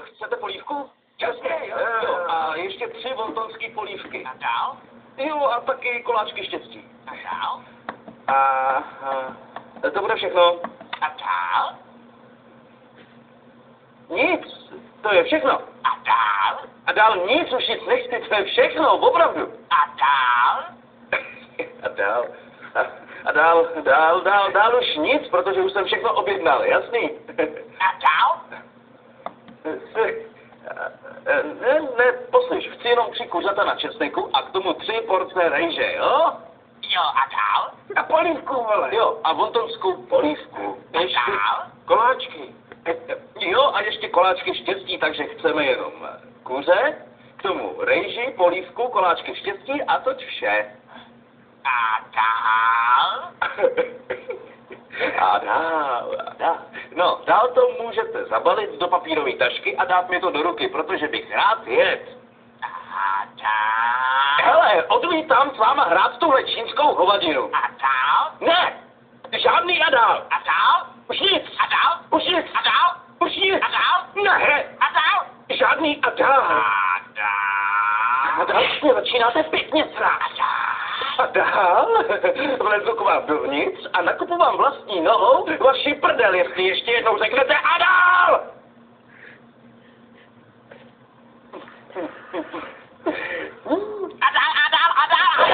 Chcete polívku? Jasně, jo. A ještě 3 wontonský polívky. A dál? Jo, a taky koláčky štěstí. A dál? To bude všechno. A dál? Nic, to je všechno. A dál? A dál nic, už nic nechci, to je všechno, opravdu. A dál? Dál už nic, protože už jsem všechno objednal, jasný? A dál? Ne, poslyš, chci jenom 3 kuřata na česneku a k tomu 3 porce rejže, jo? Jo, a dál? A polívku, vole. Jo, a wontonskou polívku. A dál? Koláčky. Jo, a ještě koláčky štěstí, takže chceme jenom kuře, k tomu rejži, polívku, koláčky štěstí a toť vše. A dál? A dál. No, dál to můžete zabalit do papírové tašky a dát mi to do ruky, protože bych rád jet. A dál? Hele, odmítám s váma hrát tuhle čínskou hovadinu. A dál? Ne, žádný a dál. A dál? Už nic. A dál? Už nic. A dál? Už nic. A dál? Ne, A dál? žádný a dál. A dál? A dál mě začínáte pěkně srát. A dál? A dál vlezu k vám dovnitř a nakupu vám vlastní nohou vaši prdel, jestli ještě jednou řeknete a dál! A dál? A dál? A dál? A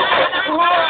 dál? A dál?